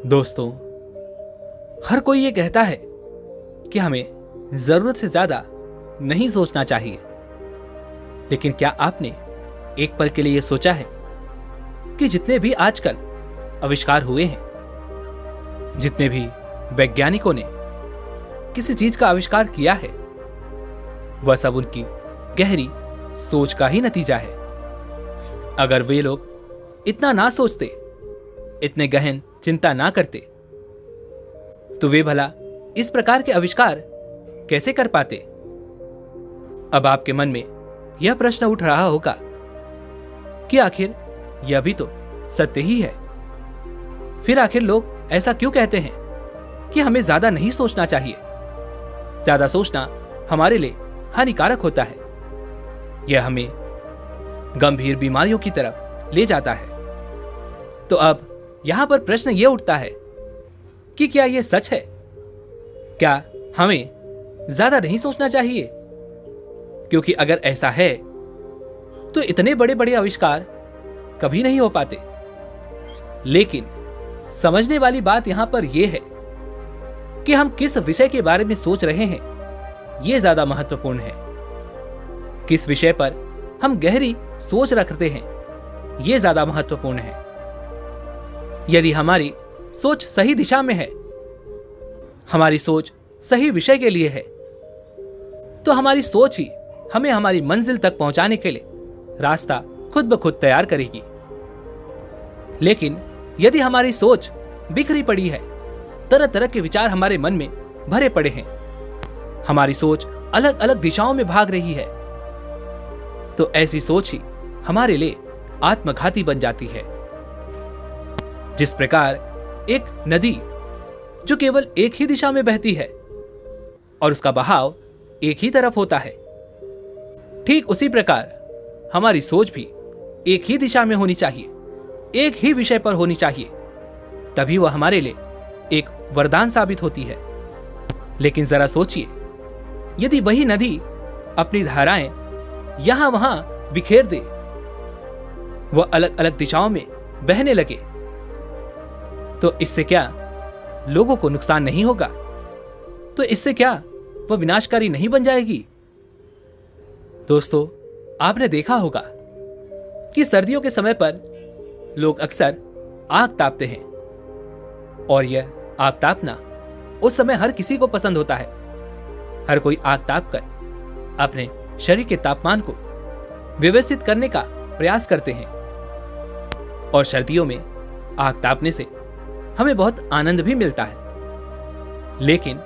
दोस्तों, हर कोई ये कहता है कि हमें जरूरत से ज्यादा नहीं सोचना चाहिए। लेकिन क्या आपने एक पल के लिए ये सोचा है कि जितने भी आजकल आविष्कार हुए हैं, जितने भी वैज्ञानिकों ने किसी चीज का आविष्कार किया है, वह सब उनकी गहरी सोच का ही नतीजा है। अगर वे लोग इतना ना सोचते, इतने गहन चिंता ना करते, तो वे भला इस प्रकार के आविष्कार कैसे कर पाते? अब आपके मन में यह प्रश्न उठ रहा होगा कि आखिर यह भी तो सत्य ही है। फिर आखिर लोग ऐसा क्यों कहते हैं कि हमें ज्यादा नहीं सोचना चाहिए? ज्यादा सोचना हमारे लिए हानिकारक होता है। यह हमें गंभीर बीमारियों की तरफ ले जाता है। तो अब यहां पर प्रश्न यह उठता है कि क्या यह सच है? क्या हमें ज्यादा नहीं सोचना चाहिए? क्योंकि अगर ऐसा है तो इतने बड़े बड़े आविष्कार कभी नहीं हो पाते। लेकिन समझने वाली बात यहां पर यह है कि हम किस विषय के बारे में सोच रहे हैं, यह ज्यादा महत्वपूर्ण है। किस विषय पर हम गहरी सोच रखते हैं, यह ज्यादा महत्वपूर्ण है। यदि हमारी सोच सही दिशा में है, हमारी सोच सही विषय के लिए है, तो हमारी सोच ही हमें हमारी मंजिल तक पहुंचाने के लिए रास्ता खुद ब खुद तैयार करेगी। लेकिन यदि हमारी सोच बिखरी पड़ी है, तरह तरह के विचार हमारे मन में भरे पड़े हैं, हमारी सोच अलग अलग दिशाओं में भाग रही है, तो ऐसी सोच ही हमारे लिए आत्मघाती बन जाती है। जिस प्रकार एक नदी जो केवल एक ही दिशा में बहती है और उसका बहाव एक ही तरफ होता है, ठीक उसी प्रकार हमारी सोच भी एक ही दिशा में होनी चाहिए, एक ही विषय पर होनी चाहिए, तभी वह हमारे लिए एक वरदान साबित होती है। लेकिन जरा सोचिए, यदि वही नदी अपनी धाराएं यहां वहां बिखेर दे, वह अलग अलग दिशाओं में बहने लगे, तो इससे क्या लोगों को नुकसान नहीं होगा? तो इससे क्या वह विनाशकारी नहीं बन जाएगी? दोस्तों, आपने देखा होगा कि सर्दियों के समय पर लोग अक्सर आग तापते हैं, और यह आग तापना उस समय हर किसी को पसंद होता है। हर कोई आग तापकर अपने शरीर के तापमान को व्यवस्थित करने का प्रयास करते हैं, और सर्दियों में आग तापने से हमें बहुत आनंद भी मिलता है। लेकिन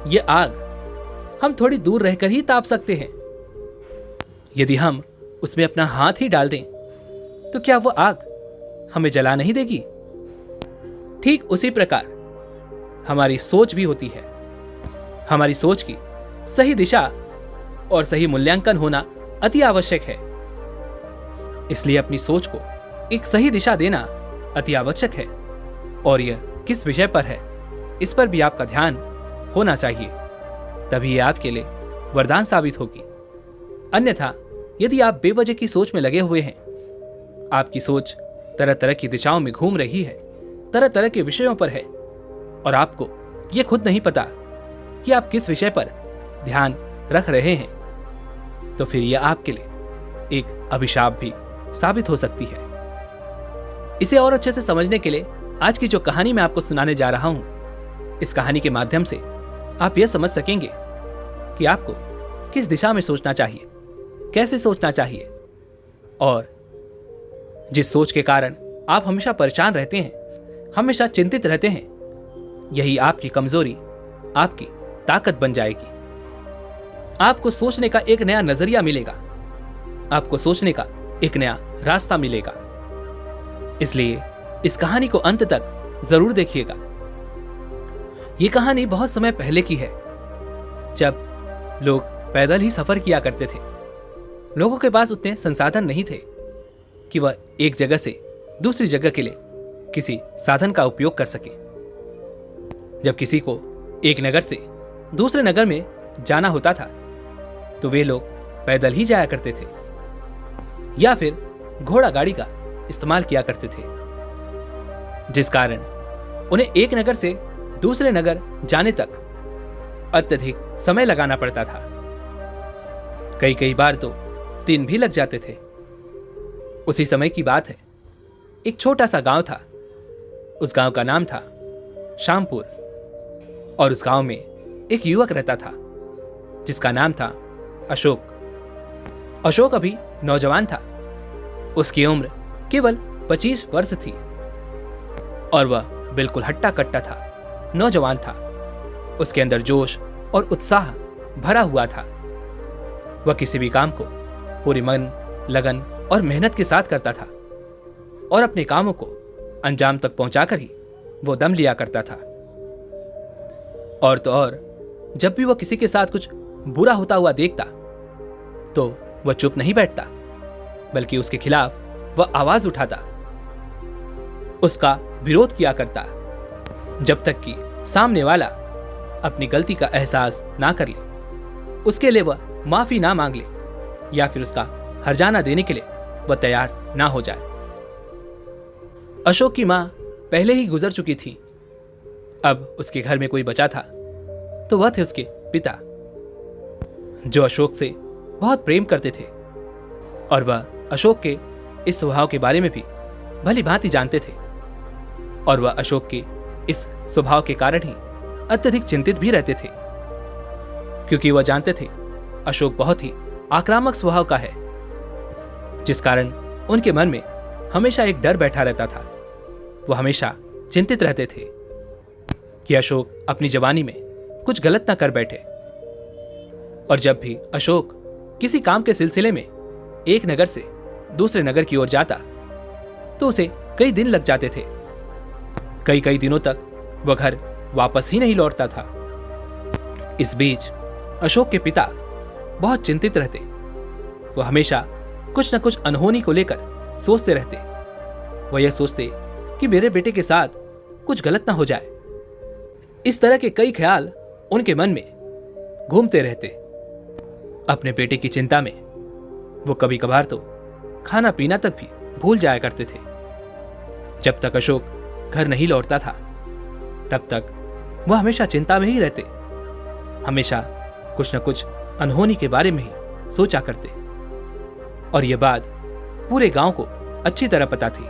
यह आग हम थोड़ी दूर रहकर ही ताप सकते हैं। यदि हम उसमें अपना हाथ ही डाल दें, तो क्या वह आग हमें जला नहीं देगी? ठीक उसी प्रकार हमारी सोच भी होती है। हमारी सोच की सही दिशा और सही मूल्यांकन होना अति आवश्यक है। इसलिए अपनी सोच को एक सही दिशा देना अति आवश्यक है, और यह किस विषय पर है, इस पर भी आपका ध्यान होना चाहिए। तभी यह आपके लिए वरदान साबित होगी। अन्यथा यदि आप बेवजह की सोच में लगे हुए हैं, आपकी सोच तरह तरह की दिशाओं में घूम रही है, तरह तरह के विषयों पर है, और आपको यह खुद नहीं पता कि आप किस विषय पर ध्यान रख रहे हैं, तो फिर यह आपके लिए एक अभिशाप भी साबित हो सकती है। इसे और अच्छे से समझने के लिए आज की जो कहानी मैं आपको सुनाने जा रहा हूं, इस कहानी के माध्यम से आप यह समझ सकेंगे कि आपको किस दिशा में सोचना चाहिए, कैसे सोचना चाहिए, और जिस सोच के कारण आप हमेशा परेशान रहते हैं, हमेशा चिंतित रहते हैं, यही आपकी कमजोरी आपकी ताकत बन जाएगी। आपको सोचने का एक नया नजरिया मिलेगा, आपको सोचने का एक नया रास्ता मिलेगा। इसलिए इस कहानी को अंत तक जरूर देखिएगा। यह कहानी बहुत समय पहले की है, जब लोग पैदल ही सफर किया करते थे। लोगों के पास उतने संसाधन नहीं थे कि वह एक जगह से दूसरी जगह के लिए किसी साधन का उपयोग कर सके। जब किसी को एक नगर से दूसरे नगर में जाना होता था, तो वे लोग पैदल ही जाया करते थे या फिर घोड़ा गाड़ी का इस्तेमाल किया करते थे, जिस कारण उन्हें एक नगर से दूसरे नगर जाने तक अत्यधिक समय लगाना पड़ता था। कई कई बार तो दिन भी लग जाते थे। उसी समय की बात है, एक छोटा सा गांव था। उस गांव का नाम था श्यामपुर, और उस गांव में एक युवक रहता था जिसका नाम था अशोक। अशोक अभी नौजवान था। उसकी उम्र केवल 25 वर्ष थी और वह बिल्कुल हट्टा कट्टा था, नौजवान था। उसके अंदर जोश और उत्साह भरा हुआ था। वह किसी भी काम को पूरी मन, लगन और मेहनत के साथ करता था और अपने कामों को अंजाम तक पहुंचाकर ही वो दम लिया करता था। और तो और, जब भी वह किसी के साथ कुछ बुरा होता हुआ देखता तो वह चुप नहीं बैठता, बल्कि उसके खिलाफ वह आवाज उठाता, उसका विरोध किया करता, जब तक कि सामने वाला अपनी गलती का एहसास ना कर ले, उसके लिए वह माफी ना मांग ले या फिर उसका हर्जाना देने के लिए वह तैयार ना हो जाए। अशोक की मां पहले ही गुजर चुकी थी। अब उसके घर में कोई बचा था तो वह थे उसके पिता, जो अशोक से बहुत प्रेम करते थे और वह अशोक के इस स्वभाव के बारे में भी भली भांति जानते थे। और वह अशोक के इस स्वभाव के कारण ही अत्यधिक चिंतित भी रहते थे, क्योंकि वह जानते थे अशोक बहुत ही आक्रामक स्वभाव का है, जिस कारण उनके मन में हमेशा एक डर बैठा रहता था। वो हमेशा चिंतित रहते थे कि अशोक अपनी जवानी में कुछ गलत ना कर बैठे। और जब भी अशोक किसी काम के सिलसिले में एक नगर से दूसरे नगर की ओर जाता तो उसे कई दिन लग जाते थे। कई कई दिनों तक वह घर वापस ही नहीं लौटता था। इस बीच अशोक के पिता बहुत चिंतित रहते। वह हमेशा कुछ न कुछ अनहोनी को लेकर सोचते रहते। वह यह सोचते कि मेरे बेटे के साथ कुछ गलत ना हो जाए। इस तरह के कई ख्याल उनके मन में घूमते रहते। अपने बेटे की चिंता में वो कभी कभार तो खाना पीना तक भी भूल जाया करते थे। जब तक अशोक घर नहीं लौटता था तब तक वह हमेशा चिंता में ही रहते, हमेशा कुछ न कुछ अनहोनी के बारे में ही सोचा करते। और यह बात पूरे गांव को अच्छी तरह पता थी।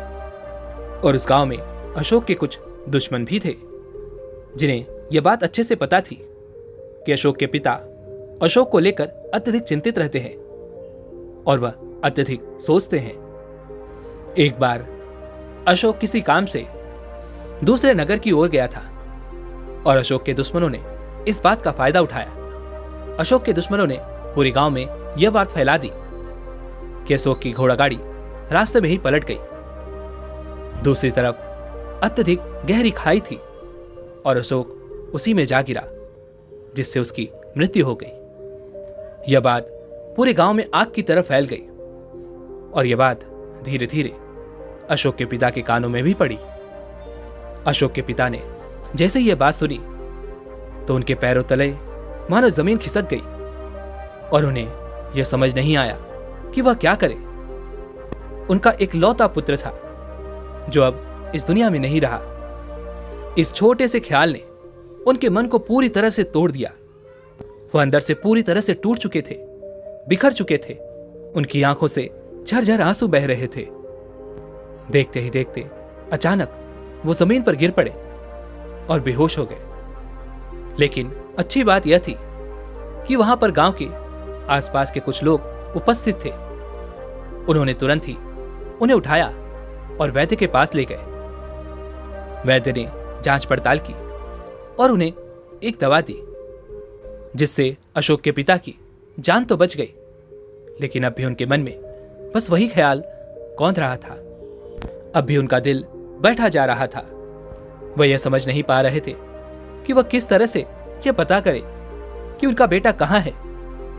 और उस गांव में अशोक के कुछ दुश्मन भी थे, जिन्हें यह बात अच्छे से पता थी कि अशोक के पिता अशोक को लेकर अत्यधिक चिंतित रहते हैं और वह अत्यधिक सोचते हैं। एक बार अशोक किसी काम से दूसरे नगर की ओर गया था और अशोक के दुश्मनों ने इस बात का फायदा उठाया। अशोक के दुश्मनों ने पूरे गांव में यह बात फैला दी कि अशोक की घोड़ा गाड़ी रास्ते में ही पलट गई। दूसरी तरफ अत्यधिक गहरी खाई थी और अशोक उसी में जा गिरा, जिससे उसकी मृत्यु हो गई। यह बात पूरे गांव में आग की तरह फैल गई और यह बात धीरे धीरे अशोक के पिता के कानों में भी पड़ी। अशोक के पिता ने जैसे ही यह बात सुनी तो उनके पैरों तले मानो जमीन खिसक गई और उन्हें यह समझ नहीं आया कि वह क्या करे। उनका एक लौता पुत्र था जो अब इस दुनिया में नहीं रहा। इस छोटे से ख्याल ने उनके मन को पूरी तरह से तोड़ दिया। वह अंदर से पूरी तरह से टूट चुके थे, बिखर चुके थे। उनकी आंखों से झरझर आंसू बह रहे थे। देखते ही देखते अचानक वो जमीन पर गिर पड़े और बेहोश हो गए। लेकिन अच्छी बात यह थी कि वहां पर गांव के आसपास के कुछ लोग उपस्थित थे। उन्होंने तुरंत ही उन्हें उठाया और वैद्य के पास ले गए। वैद्य ने जांच पड़ताल की और उन्हें एक दवा दी, जिससे अशोक के पिता की जान तो बच गई, लेकिन अब भी उनके मन में बस वही ख्याल कौंध रहा था। अब भी उनका दिल बैठा जा रहा था। वह यह समझ नहीं पा रहे थे कि वह किस तरह से यह पता करे कि उनका बेटा कहाँ है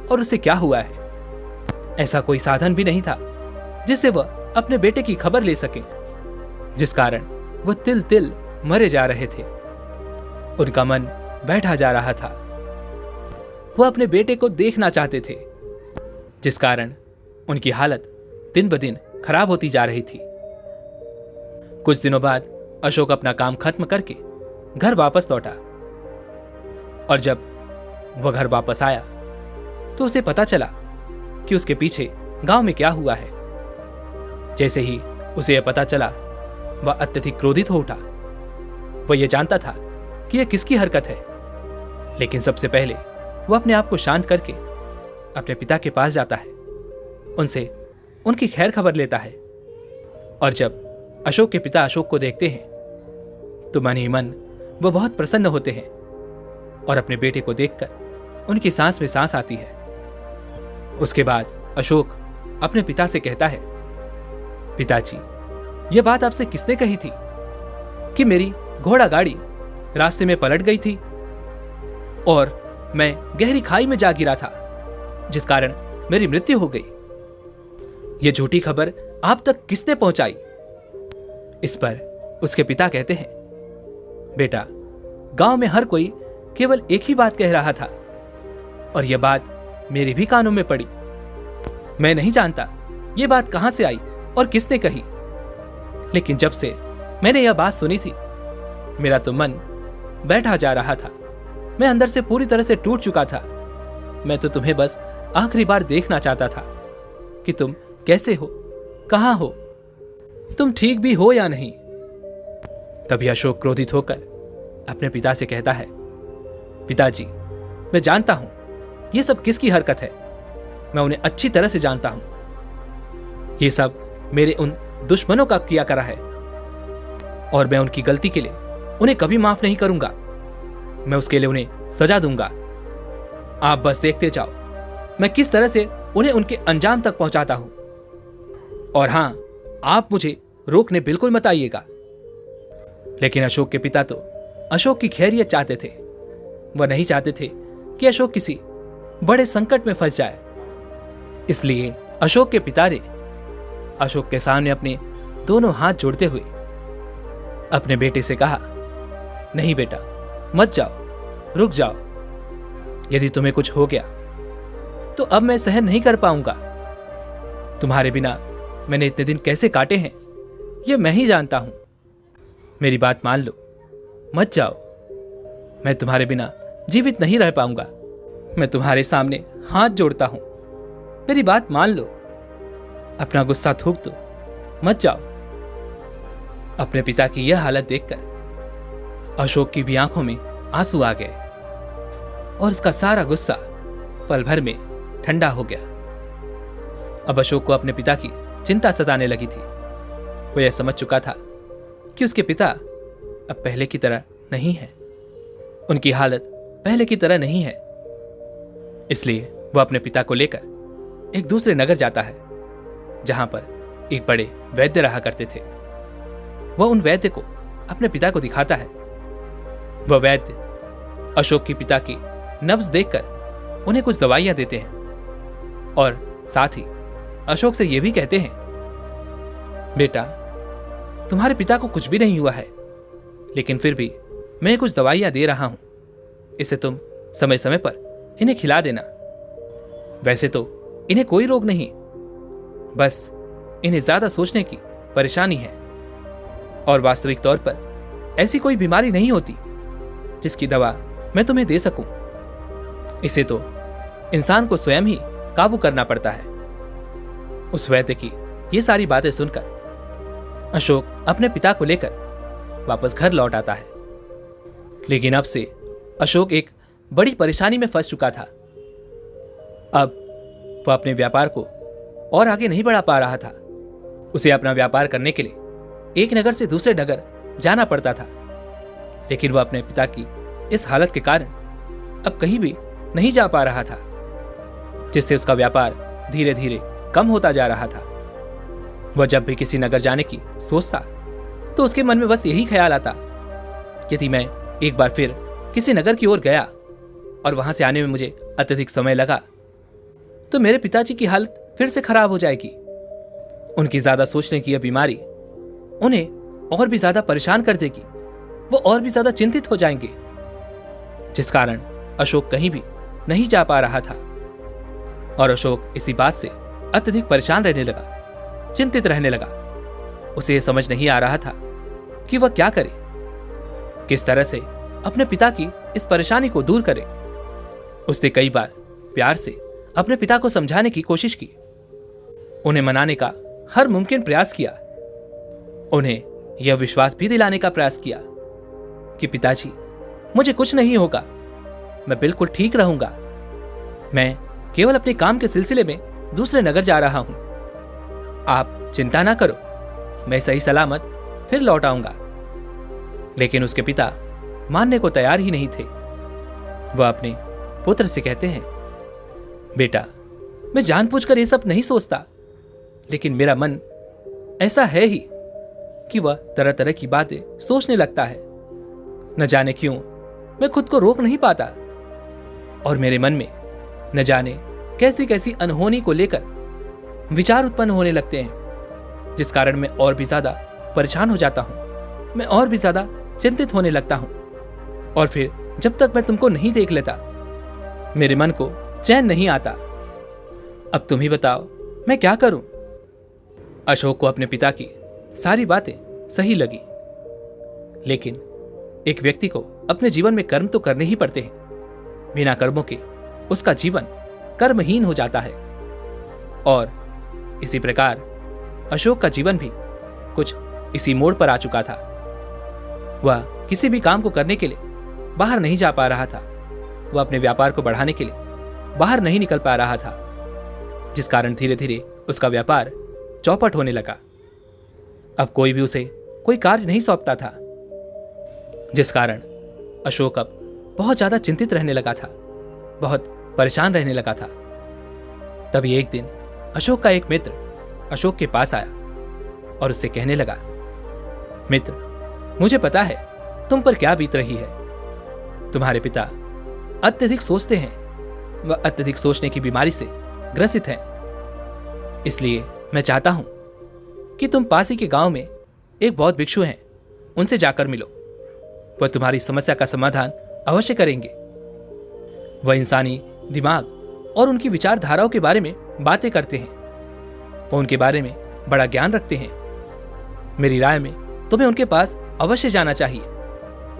और उसे क्या हुआ है। ऐसा कोई साधन भी नहीं था जिससे वह अपने बेटे की खबर ले सके, जिस कारण वह तिल तिल मरे जा रहे थे। उनका मन बैठा जा रहा था। वह अपने बेटे को देखना चाहते थे, जिस कारण उनकी हालत दिन ब दिन खराब होती जा रही थी। कुछ दिनों बाद अशोक अपना काम खत्म करके घर वापस लौटा। और जब वह घर वापस आया तो उसे पता चला कि उसके पीछे गांव में क्या हुआ है। जैसे ही उसे यह पता चला, वह अत्यधिक क्रोधित हो उठा। वह यह जानता था कि यह किसकी हरकत है, लेकिन सबसे पहले वह अपने आप को शांत करके अपने पिता के पास जाता है, उनसे उनकी खैर खबर लेता है। और जब अशोक के पिता अशोक को देखते हैं तो मन ही मन वह बहुत प्रसन्न होते हैं और अपने बेटे को देखकर उनकी सांस में सांस आती है। उसके बाद अशोक अपने पिता से कहता है, पिताजी, यह बात आपसे किसने कही थी कि मेरी घोड़ा गाड़ी रास्ते में पलट गई थी और मैं गहरी खाई में जा गिरा था, जिस कारण मेरी मृत्यु हो गई? यह झूठी खबर आप तक किसने पहुंचाई? इस पर उसके पिता कहते हैं, बेटा, गांव में हर कोई केवल एक ही बात कह रहा था और यह बात मेरे भी कानों में पड़ी। मैं नहीं जानता यह बात कहां से आई और किसने कही, लेकिन जब से मैंने यह बात सुनी थी, मेरा तो मन बैठा जा रहा था। मैं अंदर से पूरी तरह से टूट चुका था। मैं तो तुम्हें बस आखिरी बार देखना चाहता था कि तुम कैसे हो, कहां हो, तुम ठीक भी हो या नहीं। तभी अशोक क्रोधित होकर अपने पिता से कहता है, पिताजी, मैं जानता हूं यह सब किसकी हरकत है। मैं उन्हें अच्छी तरह से जानता हूं। यह सब मेरे उन दुश्मनों का किया करा है और मैं उनकी गलती के लिए उन्हें कभी माफ नहीं करूंगा। मैं उसके लिए उन्हें सजा दूंगा। आप बस देखते जाओ मैं किस तरह से उन्हें उनके अंजाम तक पहुंचाता हूं। और हां, आप मुझे रोकने बिल्कुल मत आइएगा। लेकिन अशोक के पिता तो अशोक की खैरियत चाहते थे। वह नहीं चाहते थे कि अशोक किसी बड़े संकट में फंस जाए। इसलिए अशोक के पिता ने अशोक के सामने अपने दोनों हाथ जोड़ते हुए अपने बेटे से कहा, नहीं बेटा, मत जाओ, रुक जाओ। यदि तुम्हें कुछ हो गया तो अब मैं सहन नहीं कर पाऊंगा। तुम्हारे बिना मैंने इतने दिन कैसे काटे हैं यह मैं ही जानता हूं। मेरी बात मान लो, मत जाओ। मैं तुम्हारे बिना जीवित नहीं रह पाऊंगा। मैं तुम्हारे सामने हाथ जोड़ता हूं, मेरी बात मान लो। अपना गुस्सा थूक दो, मत जाओ। अपने पिता की यह हालत देखकर अशोक की भी आंखों में आंसू आ गए और उसका सारा गुस्सा पल भर में ठंडा हो गया। अब अशोक को अपने पिता की चिंता सताने लगी थी। वो यह समझ चुका था कि उसके पिता अब पहले की तरह नहीं है, उनकी हालत पहले की तरह नहीं है। इसलिए वह अपने पिता को लेकर एक दूसरे नगर जाता है जहां पर एक बड़े वैद्य रहा करते थे। वह उन वैद्य को अपने पिता को दिखाता है। वह वैद्य अशोक के पिता की नब्ज देखकर उन्हें कुछ दवाइयां देते हैं और साथ ही अशोक से यह भी कहते हैं, बेटा, तुम्हारे पिता को कुछ भी नहीं हुआ है, लेकिन फिर भी मैं कुछ दवाइयां दे रहा हूं। इसे तुम समय समय पर इन्हें खिला देना। वैसे तो इन्हें कोई रोग नहीं, बस इन्हें ज्यादा सोचने की परेशानी है और वास्तविक तौर पर ऐसी कोई बीमारी नहीं होती जिसकी दवा मैं तुम्हें दे सकूं। इसे तो इंसान को स्वयं ही काबू करना पड़ता है। उस वैद्य की ये सारी बातें सुनकर अशोक अपने पिता को लेकर वापस घर लौट आता है। लेकिन अब से अशोक एक बड़ी परेशानी में फंस चुका था। अब वह अपने व्यापार को और आगे नहीं बढ़ा पा रहा था। उसे अपना व्यापार करने के लिए एक नगर से दूसरे नगर जाना पड़ता था, लेकिन वह अपने पिता की इस हालत के कारण अब कहीं भी नहीं जा पा रहा था, जिससे उसका व्यापार धीरे धीरे कम होता जा रहा था। वह जब भी किसी नगर जाने की सोचता तो उसके मन में बस यही ख्याल आता, यदि मैं एक बार फिर किसी नगर की ओर गया और वहां से आने में मुझे अत्यधिक समय लगा तो मेरे पिताजी की हालत फिर से खराब हो जाएगी। उनकी ज्यादा सोचने की यह बीमारी उन्हें और भी ज्यादा परेशान कर देगी। वो और भी ज्यादा चिंतित हो जाएंगे, जिस कारण अशोक कहीं भी नहीं जा पा रहा था। और अशोक इसी बात से अत्यधिक परेशान रहने लगा, चिंतित रहने लगा। उसे यह समझ नहीं आ रहा था कि वह क्या करे, किस तरह से अपने पिता की इस परेशानी को दूर करे। उसने कई बार प्यार से अपने पिता को समझाने की कोशिश की, उन्हें मनाने का हर मुमकिन प्रयास किया, उन्हें यह विश्वास भी दिलाने का प्रयास किया कि पिताजी, मुझे कुछ नहीं होगा, मैं बिल्कुल ठीक रहूंगा, मैं केवल अपने काम के सिलसिले में दूसरे नगर जा रहा हूं, आप चिंता ना करो, मैं सही सलामत फिर लौट आऊंगा। लेकिन उसके पिता मानने को तैयार ही नहीं थे। वह अपने पुत्र से कहते हैं, बेटा, मैं जानबूझकर ये सब नहीं सोचता, लेकिन मेरा मन ऐसा है ही कि वह तरह तरह की बातें सोचने लगता है। न जाने क्यों मैं खुद को रोक नहीं पाता और मेरे मन में न जाने कैसी कैसी अनहोनी को लेकर विचार उत्पन्न होने लगते हैं, जिस कारण मैं और भी ज्यादा परेशान हो जाता हूं, मैं और भी ज्यादा चिंतित होने लगता हूं। और फिर जब तक मैं तुमको नहीं देख लेता मेरे मन को चैन नहीं आता। अब तुम ही बताओ मैं क्या करूं। अशोक को अपने पिता की सारी बातें सही लगी, लेकिन एक व्यक्ति को अपने जीवन में कर्म तो करने ही पड़ते हैं। बिना कर्मों के उसका जीवन कर्महीन हो जाता है। और इसी प्रकार अशोक का जीवन भी कुछ इसी मोड़ पर आ चुका था। वह किसी भी काम को करने के लिए बाहर नहीं जा पा रहा था। वह अपने व्यापार को बढ़ाने के लिए बाहर नहीं निकल पा रहा था, जिस कारण धीरे धीरे उसका व्यापार चौपट होने लगा। अब कोई भी उसे कोई कार्य नहीं सौंपता था, जिस कारण अशोक अब बहुत ज्यादा चिंतित रहने लगा था, बहुत परेशान रहने लगा था। तभी एक दिन अशोक का एक मित्र अशोक के पास आया और उससे कहने लगा, मित्र, मुझे पता है तुम पर क्या बीत रही है। तुम्हारे पिता अत्यधिक सोचते हैं, वह अत्यधिक सोचने की बीमारी से ग्रसित हैं। इसलिए मैं चाहता हूं कि तुम पास ही के गांव में एक बौद्ध भिक्षु हैं, उनसे जाकर मिलो। वह तुम्हारी समस्या का समाधान अवश्य करेंगे। वह इंसानी दिमाग और उनकी विचारधाराओं के बारे में बातें करते हैं। वह उनके बारे में बड़ा ज्ञान रखते हैं। मेरी राय में तुम्हें उनके पास अवश्य जाना चाहिए।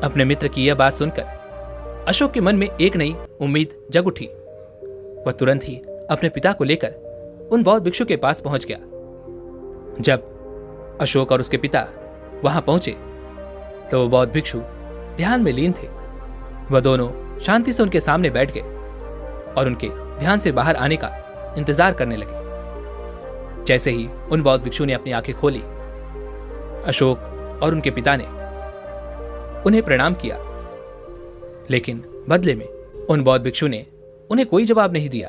अपने मित्र की यह बात सुनकर अशोक के मन में एक नई उम्मीद जग उठी। वह तुरंत ही अपने पिता को लेकर उन बौद्ध भिक्षु के पास पहुंच गया। जब अशोक और उसके पिता वहां पहुंचे तो वो बौद्ध भिक्षु ध्यान में लीन थे। वह दोनों शांति से उनके सामने बैठ गए और उनके ध्यान से बाहर आने का इंतजार करने लगे। जैसे ही उन बौद्ध भिक्षु ने अपनी आंखें खोली, अशोक और उनके पिता ने उन्हें प्रणाम किया, लेकिन बदले में उन बौद्ध भिक्षु ने उन्हें कोई जवाब नहीं दिया।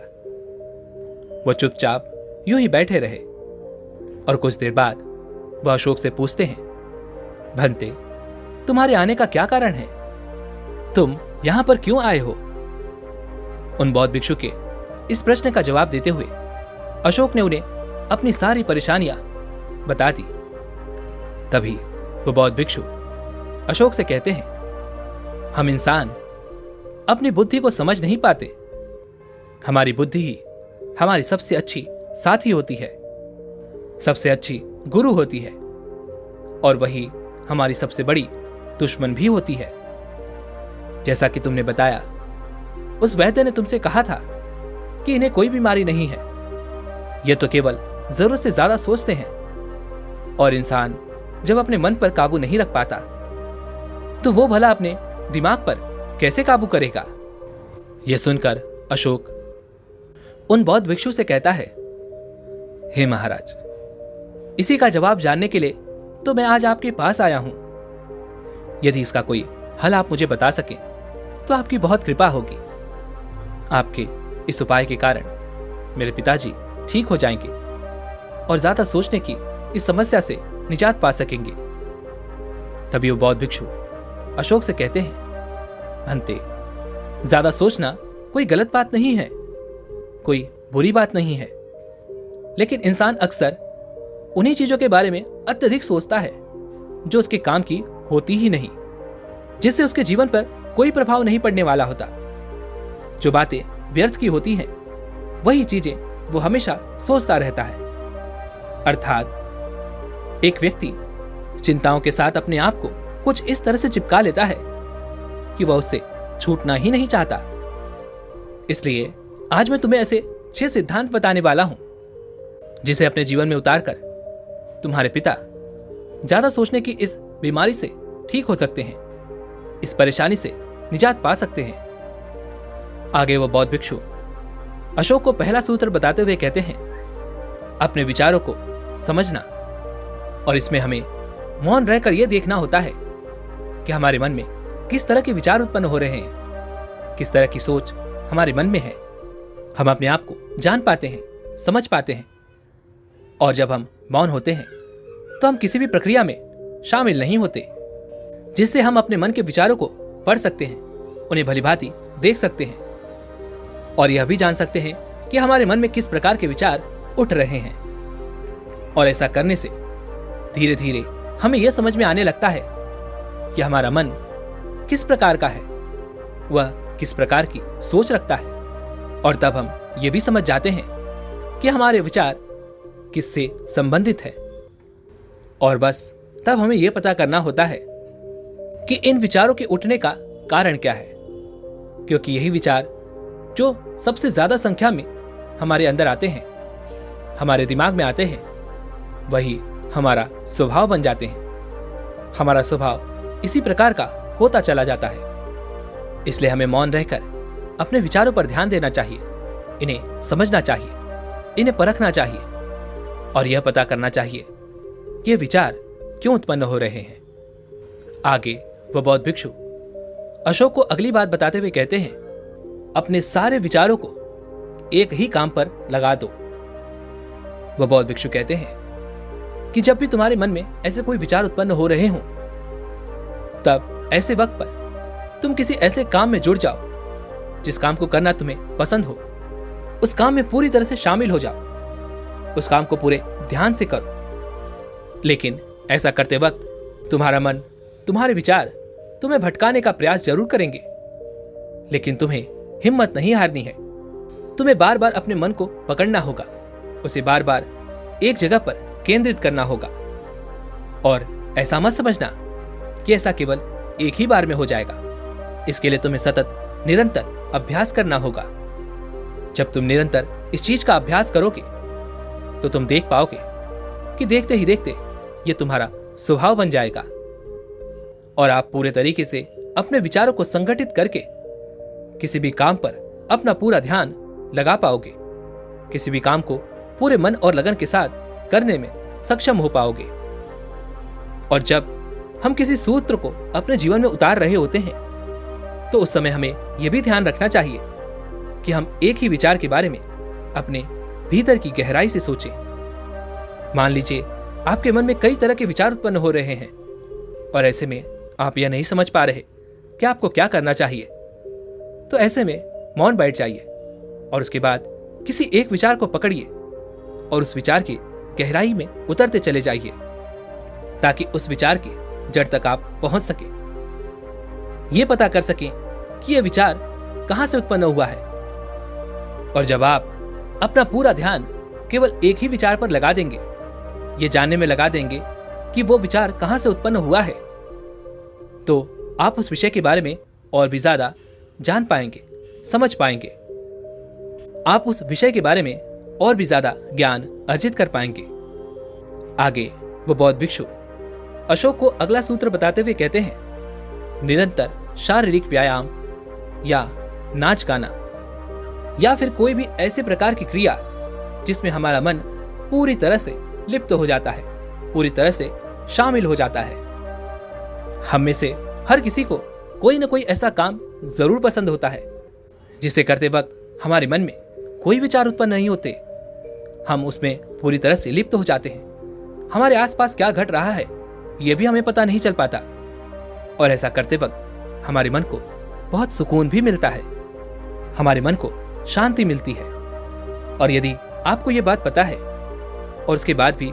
वह चुपचाप यूं ही बैठे रहे और कुछ देर बाद वह अशोक से पूछते हैं, भंते, तुम्हारे आने का क्या कारण है? तुम यहां पर क्यों आए हो? उन बौद्ध भिक्षु के इस प्रश्न का जवाब देते हुए अशोक ने उन्हें अपनी सारी परेशानियां बता दी। तभी वो बौद्ध भिक्षु अशोक से कहते हैं, हम इंसान अपनी बुद्धि को समझ नहीं पाते। हमारी बुद्धि ही हमारी सबसे अच्छी साथी होती है, सबसे अच्छी गुरु होती है, और वही हमारी सबसे बड़ी दुश्मन भी होती है। जैसा कि तुमने बताया, उस वैद्य ने तुमसे कहा था कि इन्हें कोई बीमारी नहीं है, यह तो केवल जरूरत से ज्यादा सोचते हैं। और इंसान जब अपने मन पर काबू नहीं रख पाता तो वो भला अपने दिमाग पर कैसे काबू करेगा? यह सुनकर अशोक उन बौद्ध भिक्षु से कहता है, हे महाराज, इसी का जवाब जानने के लिए तो मैं आज आपके पास आया हूं। यदि इसका कोई हल आप मुझे बता सकें तो आपकी बहुत कृपा होगी। आपके इस उपाय के कारण मेरे पिताजी ठीक हो जाएंगे और ज्यादा सोचने की इस समस्या से निजात पा सकेंगे। तभी वो बौद्ध भिक्षु अशोक से कहते हैं, भंते, ज्यादा सोचना कोई गलत बात नहीं है, कोई बुरी बात नहीं है, लेकिन इंसान अक्सर उन्हीं चीजों के बारे में अत्यधिक सोचता है जो उसके काम की होती ही नहीं, जिससे उसके जीवन पर कोई प्रभाव नहीं पड़ने वाला होता। जो बातें व्यर्थ की होती हैं, वही चीजें वो हमेशा सोचता रहता है। अर्थात एक व्यक्ति चिंताओं के साथ अपने आप को कुछ इस तरह से चिपका लेता है कि वह उससे छूटना ही नहीं चाहता। इसलिए आज मैं तुम्हें ऐसे 6 सिद्धांत बताने वाला हूं जिसे अपने जीवन में उतारकर तुम्हारे पिता ज्यादा सोचने की इस बीमारी से ठीक हो सकते हैं, इस परेशानी से निजात पा सकते हैं। आगे वो बौद्ध भिक्षु अशोक को पहला सूत्र बताते हुए कहते हैं, अपने विचारों को समझना, और इसमें हमें मौन रहकर यह देखना होता है कि हमारे मन में किस तरह के विचार उत्पन्न हो रहे हैं, किस तरह की सोच हमारे मन में है। हम अपने आप को जान पाते हैं, समझ पाते हैं, और जब हम मौन होते हैं तो हम किसी भी प्रक्रिया में शामिल नहीं होते, जिससे हम अपने मन के विचारों को पढ़ सकते हैं, उन्हें भलीभांति देख सकते हैं और यह भी जान सकते हैं कि हमारे मन में किस प्रकार के विचार उठ रहे हैं। और ऐसा करने से धीरे धीरे हमें यह समझ में आने लगता है कि हमारा मन किस प्रकार का है, वह किस प्रकार की सोच रखता है, और तब हम यह भी समझ जाते हैं कि हमारे विचार किससे संबंधित है। और बस तब हमें यह पता करना होता है कि इन विचारों के उठने का कारण क्या है, क्योंकि यही विचार जो सबसे ज्यादा संख्या में हमारे अंदर आते हैं, हमारे दिमाग में आते हैं, वही हमारा स्वभाव बन जाते हैं। हमारा स्वभाव इसी प्रकार का होता चला जाता है। इसलिए हमें मौन रहकर अपने विचारों पर ध्यान देना चाहिए, इन्हें समझना चाहिए, इन्हें परखना चाहिए और यह पता करना चाहिए कि ये विचार क्यों उत्पन्न हो रहे हैं। आगे वह बौद्ध भिक्षु अशोक को अगली बात बताते हुए कहते हैं, अपने सारे विचारों को एक ही काम पर लगा दो। वह बौद्ध भिक्षु कहते हैं कि जब भी तुम्हारे मन में ऐसे कोई विचार उत्पन्न हो रहे हों, तब ऐसे वक्त पर तुम किसी ऐसे काम में जुड़ जाओ जिस काम को करना तुम्हें पसंद हो। उस काम में पूरी तरह से शामिल हो जाओ, उस काम को पूरे ध्यान से करो। लेकिन ऐसा करते वक्त तुम्हारा मन, तुम्हारे विचार तुम्हें भटकाने का प्रयास जरूर करेंगे, लेकिन तुम्हें हिम्मत नहीं हारनी है। तुम्हें बार बार अपने मन को पकड़ना होगा, उसे बार बार एक जगह पर केंद्रित करना होगा। और ऐसा मत समझना कि ऐसा केवल एक ही बार में हो जाएगा। इसके लिए तुम्हें सतत निरंतर अभ्यास करना होगा। जब तुम निरंतर इस चीज का अभ्यास करोगे तो तुम देख पाओगे कि देखते ही देखते ये तुम्हारा स्वभाव बन जाएगा और आप पूरे तरीके से अपने विचारों को संगठित करके किसी भी काम पर अपना पूरा ध्यान लगा पाओगे, किसी भी काम को पूरे मन और लगन के साथ करने में सक्षम हो पाओगे। और जब हम किसी सूत्र को अपने जीवन में उतार रहे होते हैं तो उस समय हमें यह भी ध्यान रखना चाहिए कि हम एक ही विचार के बारे में अपने भीतर की गहराई से सोचें। मान लीजिए आपके मन में कई तरह के विचार उत्पन्न हो रहे हैं और ऐसे में आप यह नहीं समझ पा रहे कि आपको क्या करना चाहिए, तो ऐसे में मौन बैठ जाइए और उसके बाद किसी एक विचार को पकड़िए और उस विचार की गहराई में उतरते चले जाइए ताकि उस विचार की जड़ तक आप पहुंच सके, ये पता कर सकें कि यह विचार कहां से उत्पन्न हुआ है। और जब आप अपना पूरा ध्यान केवल एक ही विचार पर लगा देंगे, ये जानने में लगा देंगे कि वो विचार कहां से उत्पन्न हुआ है, तो आप उस विषय के बारे में और भी ज्यादा जान पाएंगे, समझ पाएंगे। आप उस विषय के बारे में और भी ज्यादा ज्ञान अर्जित कर पाएंगे। आगे वो बौद्ध भिक्षु अशोक को अगला सूत्र बताते हुए कहते हैं, निरंतर शारीरिक व्यायाम या नाच गाना या फिर कोई भी ऐसे प्रकार की क्रिया जिसमें हमारा मन पूरी तरह से लिप्त हो जाता है, पूरी तरह से शामिल हो जाता है। हम में से हर किसी को कोई ना कोई ऐसा काम जरूर पसंद होता है जिसे करते वक्त हमारे मन में कोई विचार उत्पन्न नहीं होते, हम उसमें पूरी तरह से लिप्त हो जाते हैं। हमारे आसपास क्या घट रहा है यह भी हमें पता नहीं चल पाता, और ऐसा करते वक्त हमारे मन को बहुत सुकून भी मिलता है, हमारे मन को शांति मिलती है। और यदि आपको यह बात पता है और उसके बाद भी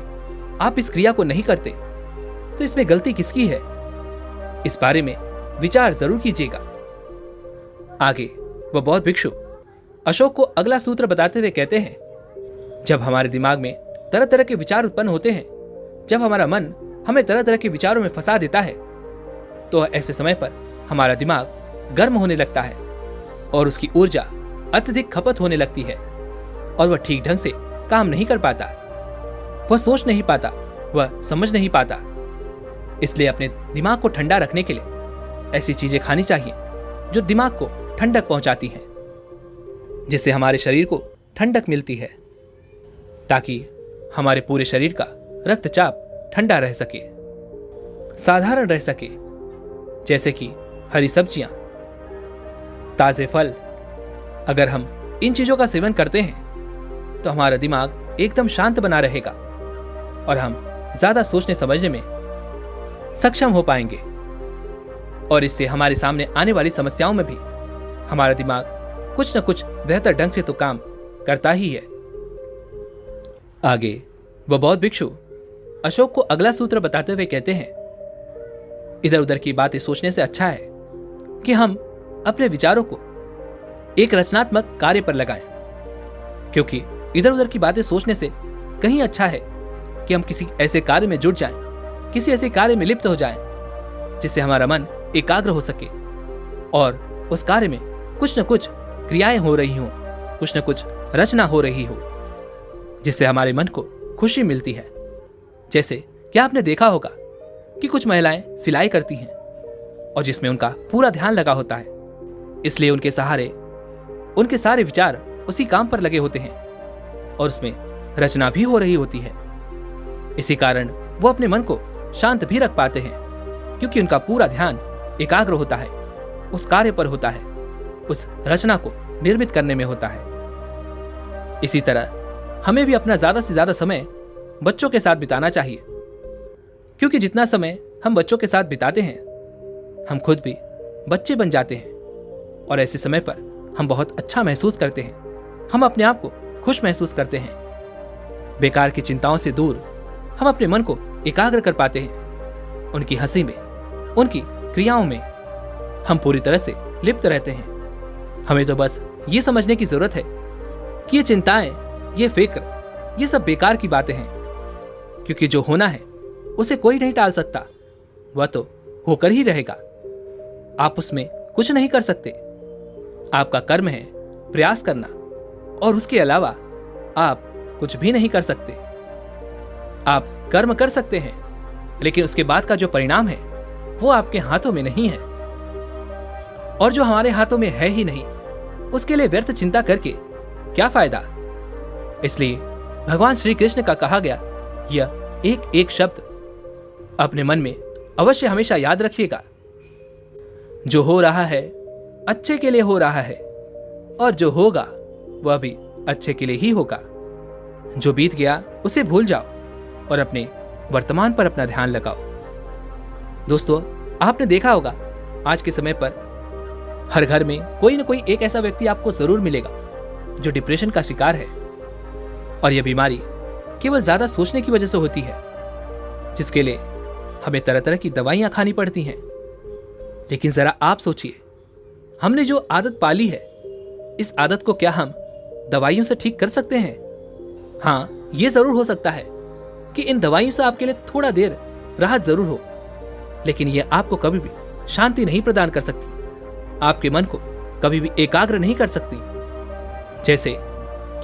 आप इस क्रिया को नहीं करते तो इसमें गलती किसकी है, इस बारे में विचार जरूर कीजिएगा। आगे वह बौद्ध भिक्षु अशोक को अगला सूत्र बताते हुए कहते हैं, जब हमारे दिमाग में तरह तरह के विचार उत्पन्न होते हैं, जब हमारा मन हमें तरह तरह के विचारों में फंसा देता है, तो ऐसे समय पर हमारा दिमाग गर्म होने लगता है और उसकी ऊर्जा अत्यधिक खपत होने लगती है और वह ठीक ढंग से काम नहीं कर पाता, वह सोच नहीं पाता, वह समझ नहीं पाता। इसलिए अपने दिमाग को ठंडा रखने के लिए ऐसी चीजें खानी चाहिए जो दिमाग को ठंडक पहुंचाती हैं, जिससे हमारे शरीर को ठंडक मिलती है, ताकि हमारे पूरे शरीर का रक्तचाप ठंडा रह सके, साधारण रह सके। जैसे कि हरी सब्जियां, ताजे फल। अगर हम इन चीजों का सेवन करते हैं तो हमारा दिमाग एकदम शांत बना रहेगा और हम ज्यादा सोचने समझने में सक्षम हो पाएंगे, और इससे हमारे सामने आने वाली समस्याओं में भी हमारा दिमाग कुछ न कुछ बेहतर ढंग से तो काम करता ही है। आगे वह बौद्ध भिक्षु अशोक को अगला सूत्र बताते हुए कहते हैं, इधर उधर की बातें सोचने से अच्छा है कि हम अपने विचारों को एक रचनात्मक कार्य पर लगाएं, क्योंकि इधर उधर की बातें सोचने से कहीं अच्छा है कि हम किसी ऐसे कार्य में जुट जाएं, किसी ऐसे कार्य में लिप्त हो जाएं जिससे हमारा मन एकाग्र हो सके और उस कार्य में कुछ न कुछ क्रियाएं हो रही हों, कुछ न कुछ रचना हो रही हो, जिससे हमारे मन को खुशी मिलती है। जैसे क्या आपने देखा होगा कि कुछ महिलाएं सिलाई करती हैं और जिसमें उनका पूरा ध्यान लगा होता है, इसलिए उनके सहारे उनके सारे विचार उसी काम पर लगे होते हैं और उसमें रचना भी हो रही होती है। इसी कारण वो अपने मन को शांत भी रख पाते हैं, क्योंकि उनका पूरा ध्यान एकाग्र होता है, उस कार्य पर होता है, उस रचना को निर्मित करने में होता है। इसी तरह हमें भी अपना ज्यादा से ज्यादा समय बच्चों के साथ बिताना चाहिए, क्योंकि जितना समय हम बच्चों के साथ बिताते हैं हम खुद भी बच्चे बन जाते हैं और ऐसे समय पर हम बहुत अच्छा महसूस करते हैं, हम अपने आप को खुश महसूस करते हैं। बेकार की चिंताओं से दूर हम अपने मन को एकाग्र कर पाते हैं, उनकी हंसी में, उनकी क्रियाओं में हम पूरी तरह से लिप्त रहते हैं। हमें तो बस ये समझने की जरूरत है कि ये चिंताएं, ये फिक्र, ये सब बेकार की बातें हैं, क्योंकि जो होना है उसे कोई नहीं टाल सकता, वह तो होकर ही रहेगा। आप उसमें कुछ नहीं कर सकते। आपका कर्म है प्रयास करना, और उसके अलावा आप कुछ भी नहीं कर सकते। आप कर्म कर सकते हैं, लेकिन उसके बाद का जो परिणाम है वो आपके हाथों में नहीं है, और जो हमारे हाथों में है ही नहीं उसके लिए व्यर्थ चिंता करके क्या फायदा। इसलिए भगवान श्री कृष्ण का कहा गया यह एक एक शब्द अपने मन में अवश्य हमेशा याद रखिएगा। जो हो रहा है अच्छे के लिए हो रहा है, और जो होगा वह भी अच्छे के लिए ही होगा। जो बीत गया उसे भूल जाओ और अपने वर्तमान पर अपना ध्यान लगाओ। दोस्तों, आपने देखा होगा आज के समय पर हर घर में कोई न कोई एक ऐसा व्यक्ति आपको जरूर मिलेगा जो डिप्रेशन का शिकार है, और यह बीमारी केवल ज्यादा सोचने की वजह से होती है, जिसके लिए हमें तरह तरह की दवाइयां खानी पड़ती हैं। लेकिन जरा आप सोचिए, हमने जो आदत पाली है, इस आदत को क्या हम दवाइयों से ठीक कर सकते हैं? हाँ, यह जरूर हो सकता है कि इन दवाइयों से आपके लिए थोड़ा देर राहत जरूर हो, लेकिन यह आपको कभी भी शांति नहीं प्रदान कर सकती, आपके मन को कभी भी एकाग्र नहीं कर सकती। जैसे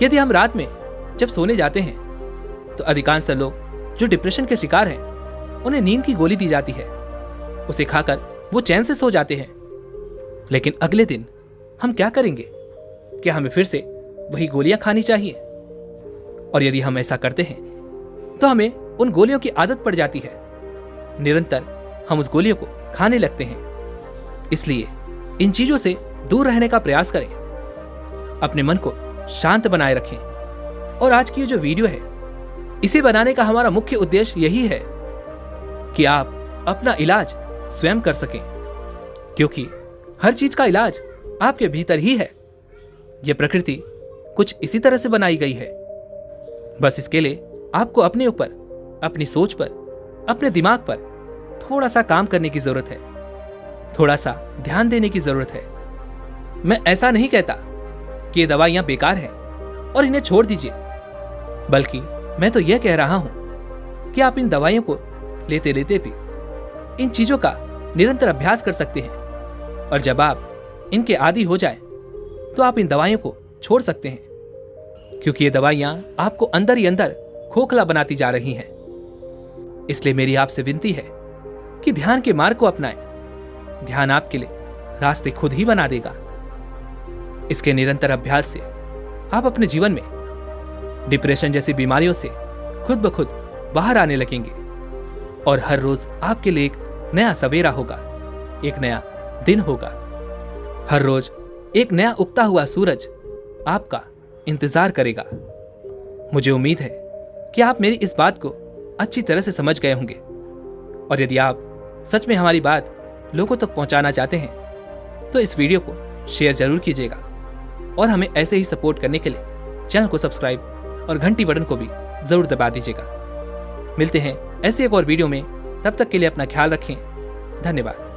यदि हम रात में जब सोने जाते हैं तो अधिकांश लोग जो डिप्रेशन के शिकार हैं उन्हें नींद की गोली दी जाती है, उसे खाकर वो चैन से सो जाते हैं। लेकिन अगले दिन हम क्या करेंगे? क्या हमें फिर से वही गोलियां खानी चाहिए? और यदि हम ऐसा करते हैं तो हमें उन गोलियों की आदत पड़ जाती है, निरंतर हम उस गोलियों को खाने लगते हैं। इसलिए इन चीजों से दूर रहने का प्रयास करें, अपने मन को शांत बनाए रखें। और आज की जो वीडियो है, इसे बनाने का हमारा मुख्य उद्देश्य यही है कि आप अपना इलाज स्वयं कर सकें, क्योंकि हर चीज का इलाज आपके भीतर ही है। यह प्रकृति कुछ इसी तरह से बनाई गई है। बस इसके लिए आपको अपने ऊपर, अपनी सोच पर, अपने दिमाग पर थोड़ा सा काम करने की जरूरत है, थोड़ा सा ध्यान देने की जरूरत है। मैं ऐसा नहीं कहता कि ये दवाइयां बेकार हैं और इन्हें छोड़ दीजिए, बल्कि मैं तो यह कह रहा हूं कि आप इन दवाइयों को लेते लेते भी इन चीजों का निरंतर अभ्यास कर सकते हैं। और जब आप इनके आदी हो जाए तो आप इन दवाइयों को छोड़ सकते हैं, क्योंकि ये दवाइयां आपको अंदर ही अंदर खोखला बनाती जा रही हैं। इसलिए मेरी आपसे विनती है कि ध्यान के मार्ग को अपनाएं। ध्यान आपके लिए रास्ते खुद ही बना देगा। इसके निरंतर अभ्यास से आप अपने जीवन में डिप्रेशन जैसी बीमारियों से खुद ब खुद बाहर आने लगेंगे और हर रोज आपके लिए एक नया सवेरा होगा, एक नया दिन होगा। हर रोज एक नया उगता हुआ सूरज आपका इंतजार करेगा। मुझे उम्मीद है कि आप मेरी इस बात को अच्छी तरह से समझ गए होंगे, और यदि आप सच में हमारी बात लोगों तक पहुंचाना चाहते हैं तो इस वीडियो को शेयर जरूर कीजिएगा और हमें ऐसे ही सपोर्ट करने के लिए चैनल को सब्सक्राइब और घंटी बटन को भी जरूर दबा दीजिएगा। मिलते हैं ऐसे एक और वीडियो में, तब तक के लिए अपना ख्याल रखें। धन्यवाद।